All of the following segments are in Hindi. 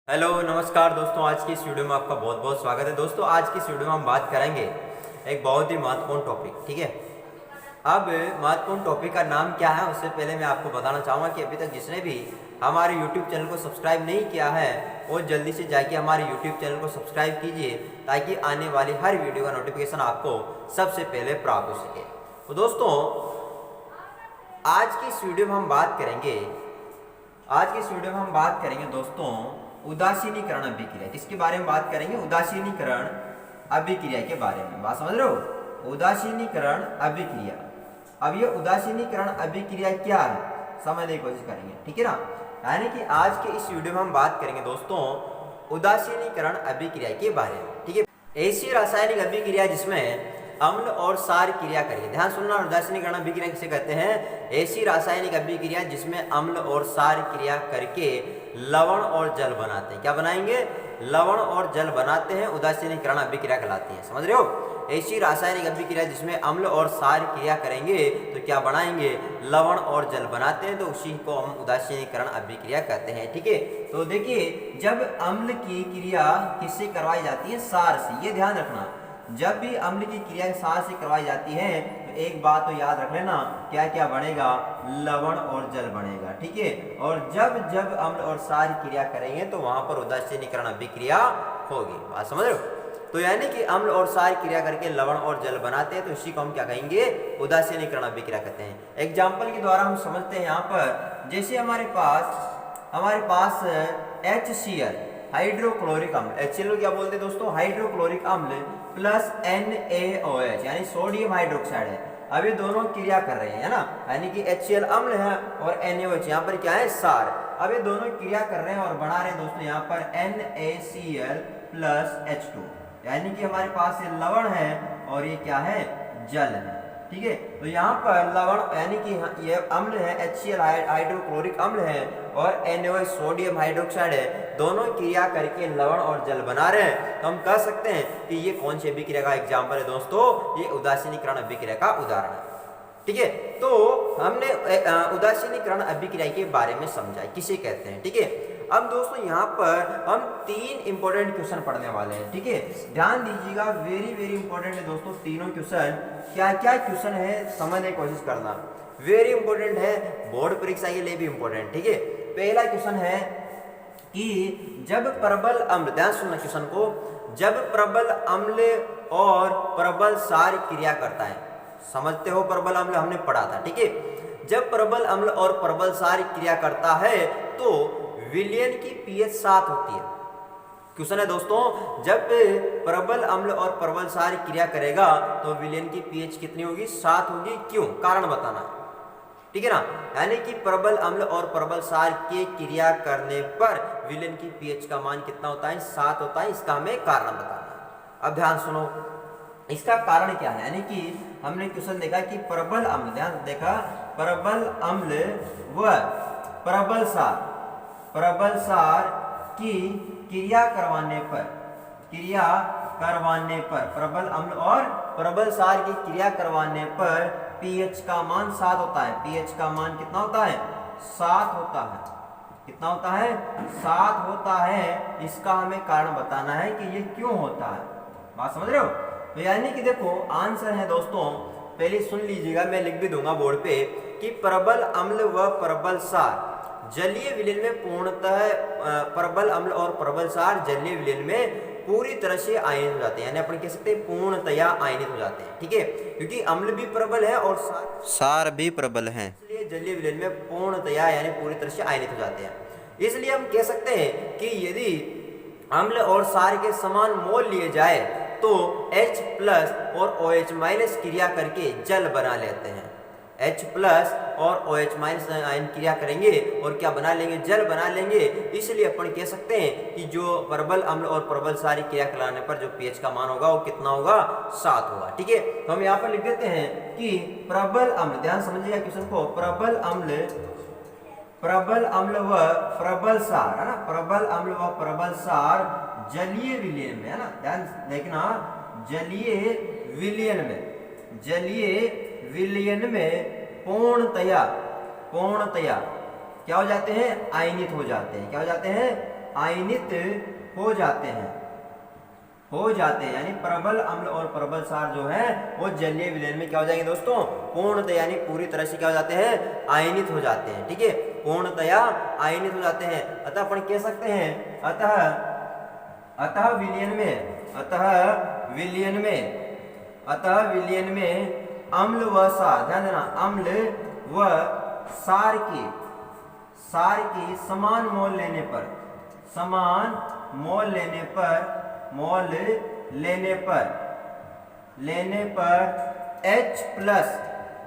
हेलो नमस्कार दोस्तों, आज की इस वीडियो में आपका बहुत बहुत स्वागत है। दोस्तों आज की इस वीडियो में हम बात करेंगे एक बहुत ही महत्वपूर्ण टॉपिक। ठीक है, अब महत्वपूर्ण टॉपिक का नाम क्या है उससे पहले मैं आपको बताना चाहूँगा कि अभी तक जिसने भी हमारे YouTube चैनल को सब्सक्राइब नहीं किया है वो जल्दी से जाके हमारे YouTube चैनल को सब्सक्राइब कीजिए ताकि आने वाली हर वीडियो का नोटिफिकेशन आपको सबसे पहले प्राप्त हो सके। तो दोस्तों आज की इस वीडियो में हम बात करेंगे दोस्तों उदासीनीकरण अभिक्रिया। किसके बारे में बात करेंगे? उदासीनीकरण अभिक्रिया के बारे में। बात समझ रहे हो? उदासीनीकरण अभिक्रिया। अब ये उदासीनीकरण अभिक्रिया क्या है समझने की कोशिश करेंगे। ठीक है ना, यानी कि आज के इस वीडियो में हम बात करेंगे दोस्तों उदासीनीकरण अभिक्रिया के बारे में। ठीक है, ऐसी रासायनिक अभिक्रिया जिसमें अम्ल और सार क्रिया करेगी। ध्यान सुनना, उदासीनीकरण अभिक्रिया किसे कहते हैं? ऐसी रासायनिक अभिक्रिया जिसमें अम्ल और सार क्रिया करके लवण और जल बनाते हैं। क्या बनाएंगे? लवण और जल बनाते हैं, उदासीनीकरण अभिक्रिया कहलाती है। समझ रहे हो? ऐसी रासायनिक अभिक्रिया जिसमें अम्ल और सार क्रिया करेंगे तो क्या बनाएंगे? लवण और जल बनाते हैं, तो उसी को हम उदासीनीकरण अभिक्रिया कहते हैं। ठीक है, तो देखिए जब अम्ल की क्रिया किससे करवाई जाती है? सार से। ये ध्यान रखना, जब भी अम्ल की क्रिया सार से करवाई जाती है तो एक बात तो याद रख लेना, क्या क्या बनेगा? लवण और जल बनेगा। ठीक है, और जब जब अम्ल और सार क्रिया करेंगे तो वहां पर उदासीनीकरण अभिक्रिया होगी। बात समझ रहे हो? तो यानी कि अम्ल और सार क्रिया करके लवण और जल बनाते हैं तो इसी को हम क्या कहेंगे? उदासीनीकरण अभिक्रिया कहते हैं। एग्जाम्पल के द्वारा हम समझते हैं। यहाँ पर जैसे हमारे पास HCl हाइड्रोक्लोरिक अम्ल, HCl क्या बोलते हैं दोस्तों? हाइड्रोक्लोरिक अम्ल प्लस NaOH यानी सोडियम हाइड्रोक्साइड है। अब ये दोनों क्रिया कर रहे हैं, है ना, यानी कि HCl अम्ल है और NaOH यहाँ पर क्या है? सार। अब ये दोनों क्रिया कर रहे हैं और बना रहे हैं दोस्तों यहाँ पर NaCl प्लस H2, यानी कि हमारे पास ये लवण है और ये क्या है? जल है। ठीक है, तो यहाँ पर लवण यानी कि ये अम्ल है, HCl हाइड्रोक्लोरिक अम्ल है और NaOH सोडियम हाइड्रोक्साइड है, दोनों क्रिया करके लवण और जल बना रहे हैं। तो हम कह सकते हैं कि ये कौन सी अभिक्रिया का एग्जाम्पल है दोस्तों? ये उदासीनीकरण अभिक्रिया का उदाहरण है। ठीक है, तो हमने उदासीनीकरण अभिक्रिया के बारे में समझा किसे कहते हैं। ठीक है, अब दोस्तों यहाँ पर हम 3 इंपॉर्टेंट क्वेश्चन पढ़ने वाले हैं। ठीक है, ध्यान दीजिएगा, वेरी वेरी इंपॉर्टेंट है दोस्तों तीनों क्वेश्चन। क्या क्या क्वेश्चन है समझने की कोशिश करना, वेरी इंपॉर्टेंट है, बोर्ड परीक्षा के लिए भी इंपॉर्टेंट। ठीक है, पहला क्वेश्चन है कि जब प्रबल अम्ल, ध्यान सुनना क्वेश्चन को, जब प्रबल अम्ल और प्रबल सार क्रिया करता है। समझते हो प्रबल अम्ल हमने पढ़ा था। ठीक है, जब प्रबल अम्ल और प्रबल सार क्रिया करता है तो विलयन की pH 7 होती है। क्वेश्चन है दोस्तों, जब प्रबल अम्ल और प्रबल सार क्रिया करेगा तो विलयन की pH कितनी होगी? 7 होगी। क्यों? कारण बताना। ठीक है ना, यानी कि प्रबल अम्ल और प्रबल सार के क्रिया करने पर विलयन की pH का मान कितना होता है? 7 होता है। इसका हमें कारण बताना। अब ध्यान सुनो, इसका कारण क्या है? यानी कि हमने क्वेश्चन देखा कि प्रबल अम्ल, ध्यान देखा, प्रबल अम्ल व प्रबल सार की क्रिया करवाने पर प्रबल अम्ल और प्रबल सार की क्रिया करवाने पर pH का मान 7 होता है। pH का मान कितना होता है? 7 होता है। कितना होता है? 7 होता है। इसका हमें कारण बताना है कि ये क्यों होता है। बात समझ रहे हो? तो यानी कि देखो आंसर है दोस्तों, पहले सुन लीजिएगा, मैं लिख भी दूंगा बोर्ड पे, कि प्रबल अम्ल व प्रबल सार जलीय विलयन में पूर्णतः, प्रबल अम्ल और प्रबल सार जलीय विलयन में पूरी तरह से आयनित हो जाते हैं, यानी अपन कह सकते हैं पूर्णतया आयनित हो जाते हैं। ठीक है, क्योंकि अम्ल भी प्रबल है और सार भी प्रबल है, इसलिए जलीय विलयन में पूर्णतया यानी पूरी तरह से आयनित हो जाते हैं। इसलिए हम कह सकते हैं कि यदि अम्ल और सार के समान मोल लिए जाए तो H प्लस और OH माइनस क्रिया करके जल बना लेते हैं। H प्लस और OH माइनस आयन क्रिया करेंगे और क्या बना लेंगे? जल बना लेंगे। इसलिए अपन कह सकते हैं कि जो प्रबल अम्ल और प्रबल सार क्रिया कराने पर जो pH का मान होगा वो कितना होगा? 7 होगा। ठीक है, तो हम यहाँ पर लिख देते हैं कि प्रबल अम्ल, ध्यान समझिएगा क्वेश्चन को, प्रबल अम्ल व प्रबल सार, है ना, प्रबल अम्ल व प्रबल सार जलीय विलयन में, है ना, ध्यान देखना, जलीय विलयन में पूर्णतया क्या हो जाते हैं? आयनित हो जाते हैं। क्या हो जाते हैं? आयनित हो जाते हैं, यानी प्रबल अम्ल और प्रबल सार जो है वो जलीय विलयन में क्या हो जाएंगे दोस्तों, पूर्णतः यानी पूरी तरह से क्या हो जाते हैं, आयनित हो जाते हैं। ठीक है, पूर्णतया आयनित हो जाते हैं। अतः अपन कह सकते हैं अतः विलयन में अम्ल व सार, ध्यान देना, अम्ल व सार के समान मोल लेने पर H प्लस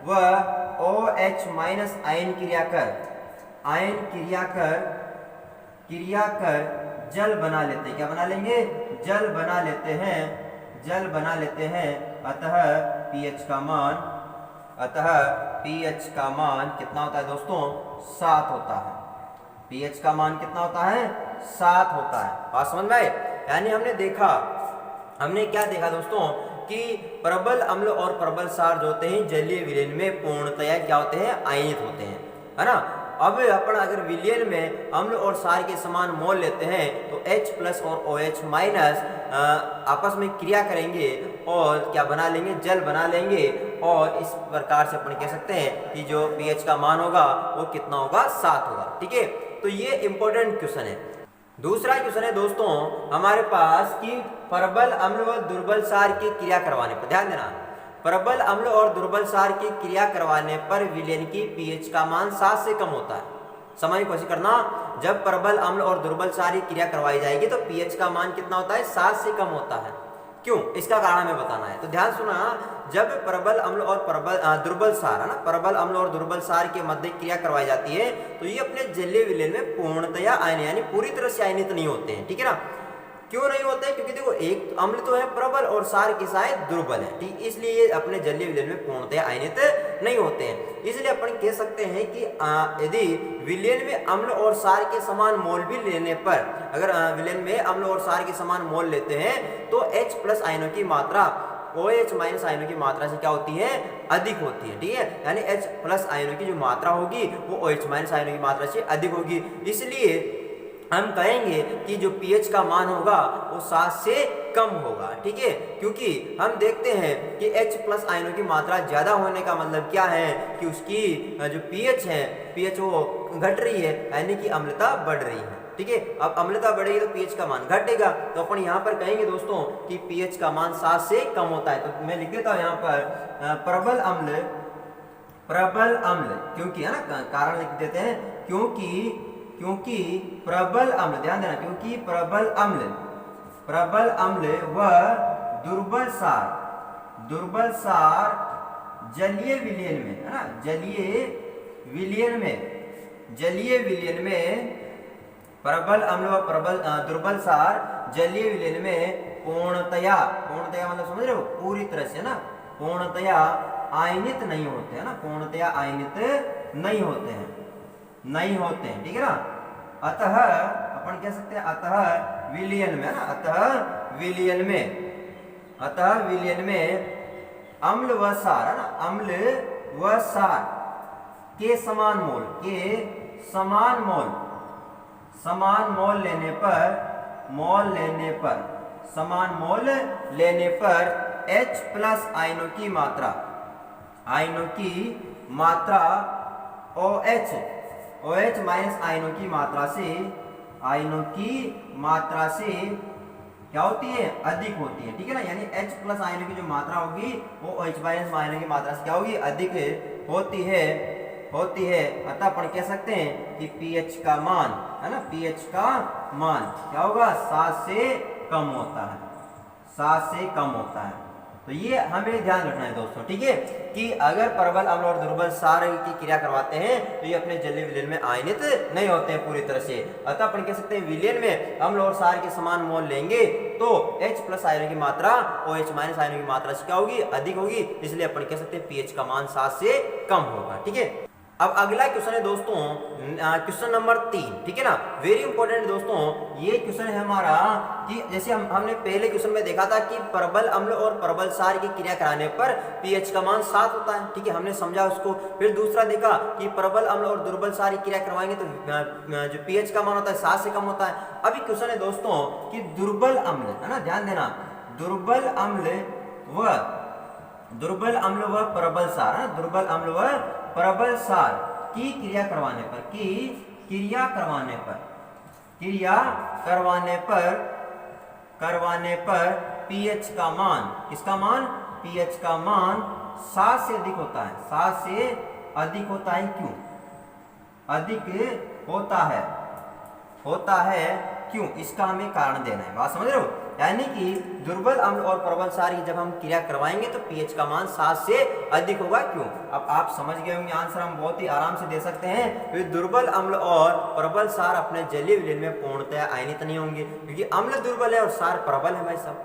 व OH माइनस आयन क्रिया कर जल बना लेते हैं। क्या बना लेंगे, जल बना लेते हैं। अतः pH का मान कितना होता है दोस्तों, 7 होता है। pH का मान कितना होता है, 7 होता है। बात समझ में आए? यानी हमने क्या देखा दोस्तों कि प्रबल अम्ल और प्रबल सार जो होते हैं जलीय विलयन में पूर्णतया क्या होते हैं, आयनित होते हैं, है ना। अब अपन अगर विलयन में अम्ल और सार के समान मोल लेते हैं तो H प्लस और OH माइनस आपस में क्रिया करेंगे और क्या बना लेंगे, जल बना लेंगे। और इस प्रकार से अपन कह सकते हैं कि जो pH का मान होगा वो कितना होगा, 7 होगा। ठीक है, तो ये इंपॉर्टेंट क्वेश्चन है। दूसरा क्वेश्चन है दोस्तों हमारे पास कि प्रबल अम्ल व दुर्बल सार की क्रिया करवाने पर, ध्यान देना, प्रबल अम्ल और दुर्बल सार की क्रिया करवाने पर विलयन की pH का मान 7 से कम होता है। समझने की कोशिश करना, जब प्रबल अम्ल और दुर्बल सार की क्रिया करवाई जाएगी तो pH का मान कितना होता है, 7 से कम होता है। क्यों, इसका कारण हमें बताना है। तो ध्यान सुना, जब प्रबल अम्ल और दुर्बल सार, है ना, प्रबल अम्ल और दुर्बल सार के मध्य क्रिया करवाई जाती है तो ये अपने जलीय विलयन में पूर्णतया आयन यानी पूरी तरह से आयनित नहीं होते हैं। ठीक है ना, क्यों नहीं होते हैं, क्योंकि देखो एक अम्ल तो है प्रबल और सार के साथ दुर्बल है। ठीक, इसलिए ये अपने जलीय विलयन में पूर्णतया आयनित नहीं होते हैं। इसलिए अपन कह सकते हैं कि यदि विलयन में अम्ल और सार के समान मोल भी लेने पर, अगर विलयन में अम्ल और सार के समान मोल लेते हैं तो H प्लस आयनों की मात्रा OH माइनस आयनों की मात्रा से क्या होती है, अधिक होती है। ठीक है, यानी H प्लस आयनों की जो मात्रा होगी वो OH माइनस आयनों की मात्रा से अधिक होगी। इसलिए हम कहेंगे कि जो pH का मान होगा वो 7 से कम होगा। ठीक है, क्योंकि हम देखते हैं कि H प्लस आयनों की मात्रा ज़्यादा होने का मतलब क्या है कि उसकी जो pH है, pH वो घट रही है, यानी कि अम्लता बढ़ रही है। ठीक है, अब अम्लता बढ़ेगी तो pH का मान घटेगा। तो अपन यहाँ पर कहेंगे दोस्तों कि pH का मान 7 से कम होता है। तो मैं लिख देता हूँ यहाँ पर प्रबल अम्ल, क्योंकि, है ना, कारण लिख देते हैं, क्योंकि प्रबल अम्ल, ध्यान देना, क्योंकि प्रबल अम्ल व दुर्बल सार जलीय विलयन में, है ना, जलीय विलयन में प्रबल अम्ल व दुर्बल सार जलीय विलयन में पूर्णतया मतलब समझ रहे हो, पूरी तरह से ना पूर्णतया आयनित नहीं होते हैं, ना, पूर्णतया आयनित नहीं होते हैं। ठीक है ना। अतः अपन कह सकते हैं अतः विलयन में, ना, अतः विलयन में अम्ल व सार, है ना, अम्ल व सार के समान मोल लेने पर H प्लस आयनों की मात्रा OH माइनस आयनों की मात्रा से क्या होती है, अधिक होती है। ठीक है ना, यानी H प्लस आयनों की जो मात्रा होगी वो OH माइनस आयनों की मात्रा से क्या होगी, अधिक होती है। अतः अपन कह सकते हैं कि pH का मान, है ना, pH का मान क्या होगा, 7 से कम होता है। तो ये हमें ध्यान रखना है दोस्तों। ठीक है, कि अगर प्रबल अम्ल और दुर्बल सार की क्रिया करवाते हैं तो ये अपने जलीय विलयन में आयनित नहीं होते हैं पूरी तरह से। अतः अपन कह सकते हैं विलयन में अम्ल और सार के समान मोल लेंगे तो H प्लस आयनों की मात्रा OH माइनस आयनों की मात्रा से क्या होगी, अधिक होगी। इसलिए अपन कह सकते हैं pH का मान 7 से कम होगा। ठीक है, अब अगला क्वेश्चन है दोस्तों, क्वेश्चन नंबर 3, ठीक है ना, वेरी इंपॉर्टेंट दोस्तों। ये क्वेश्चन है हमारा कि जैसे हमने पहले क्वेश्चन में देखा था कि प्रबल अम्ल और प्रबल क्षार की क्रिया कराने पर पीएच का मान 7 होता है, ठीक है, हमने समझा उसको। फिर दूसरा देखा कि प्रबल अम्ल और दुर्बल क्षार की क्रिया करवाएंगे तो जो पीएच का मान होता है 7 से कम होता है। अभी क्वेश्चन है दोस्तों कि दुर्बल अम्ल, है ना, ध्यान देना, दुर्बल अम्ल व प्रबल क्षार, दुर्बल अम्ल व प्रबल क्षार की क्रिया करवाने पर पीएच का मान, किसका मान, पीएच का मान 7 से अधिक होता है, 7 से अधिक होता है। क्यों अधिक होता है क्यों, इसका हमें कारण देना है, बात समझ रहे हो। यानी कि दुर्बल अम्ल और प्रबल क्षार की जब हम क्रिया करवाएंगे तो पीएच का मान 7 से अधिक होगा। क्यों, अब आप समझ गए होंगे, आंसर हम बहुत ही आराम से दे सकते हैं। क्योंकि दुर्बल अम्ल और प्रबल क्षार अपने जलीय विलयन में पूर्णतः आयनित नहीं होंगे, क्योंकि अम्ल दुर्बल है और क्षार प्रबल है भाई साहब,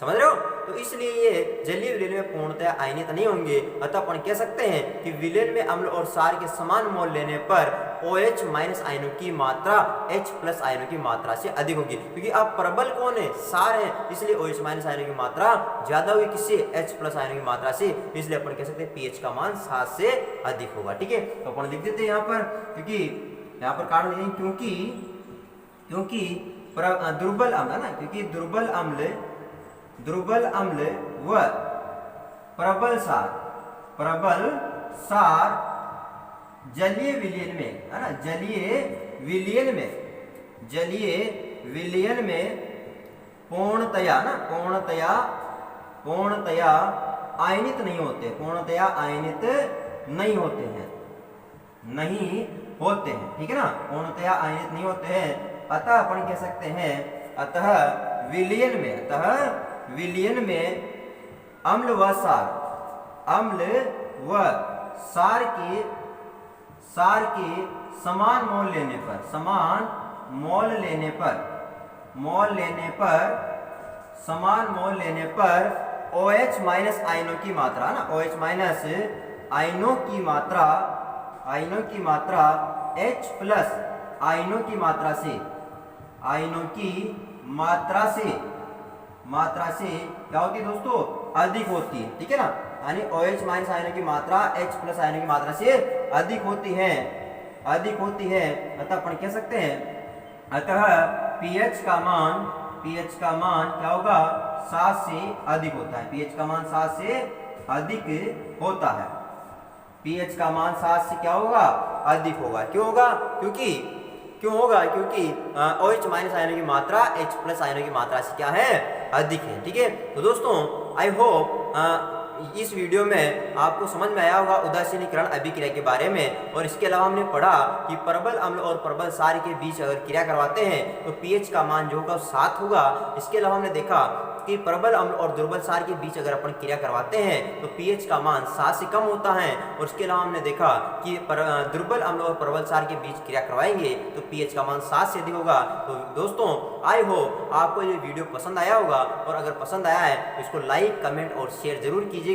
समझ रहे हो। तो इसलिए ये जलीय विलयन में पूर्णतः आयनित नहीं होंगे। अतः अपन कह सकते हैं कि विलयन में अम्ल और क्षार के समान मोल लेने पर OH माइनस आयनों की मात्रा H प्लस आयनों की मात्रा से अधिक होगी, क्योंकि अब प्रबल कौन है, क्षार है, इसलिए OH माइनस आयनों की मात्रा ज्यादा हुई, किससे, H प्लस आयनों की मात्रा से। इसलिए अपन कह सकते हैं पीएच का मान 7 से अधिक होगा, ठीक है। तो अपन लिख देते हैं यहाँ पर, क्योंकि यहाँ पर कारण देंगे क्योंकि दुर्बल अम्ल, है ना, क्योंकि दुर्बल अम्ल व प्रबल क्षार जलीय विलयन में, है ना, जलीय विलयन में पूर्णतया आयनित नहीं होते, नहीं होते हैं, ठीक है ना, पूर्णतया आयनित नहीं होते हैं। अतः अपन कह सकते हैं, अतः विलयन में अम्ल व क्षार के समान मोल लेने पर OH माइनस आयनों की मात्रा, ना, OH माइनस आयनों की मात्रा H प्लस आयनों की मात्रा से क्या होती है दोस्तों, अधिक होती है, ठीक है ना। यानी OH माइनस आयनों की मात्रा H प्लस आयनों की मात्रा से अधिक होती है। अतः अपन कह सकते हैं, अतः पीएच का मान क्या होगा, 7 से अधिक होता है, पीएच का मान 7 से अधिक होता है, पीएच का मान 7 से क्या होगा, अधिक होगा। क्यों होगा, क्योंकि OH माइनस आयनों की मात्रा H प्लस आयनों की मात्रा से क्या है, अधिक है, ठीक है। तो दोस्तों आई होप इस वीडियो में आपको समझ में आया होगा उदासीनीकरण अभिक्रिया के बारे में। और इसके अलावा हमने पढ़ा कि प्रबल अम्ल और प्रबल क्षार के बीच अगर क्रिया करवाते हैं तो पीएच का मान जो होगा 7 होगा। इसके अलावा हमने देखा कि प्रबल अम्ल और दुर्बल क्षार के बीच अगर अपन क्रिया करवाते हैं तो पीएच का मान 7 से कम होता है। और इसके अलावा हमने देखा कि दुर्बल अम्ल और प्रबल क्षार के बीच क्रिया करवाएंगे तो पीएच का मान 7 से अधिक होगा। तो दोस्तों आई होप आपको ये वीडियो पसंद आया होगा, और अगर पसंद आया है तो इसको लाइक, कमेंट और शेयर जरूर कीजिए।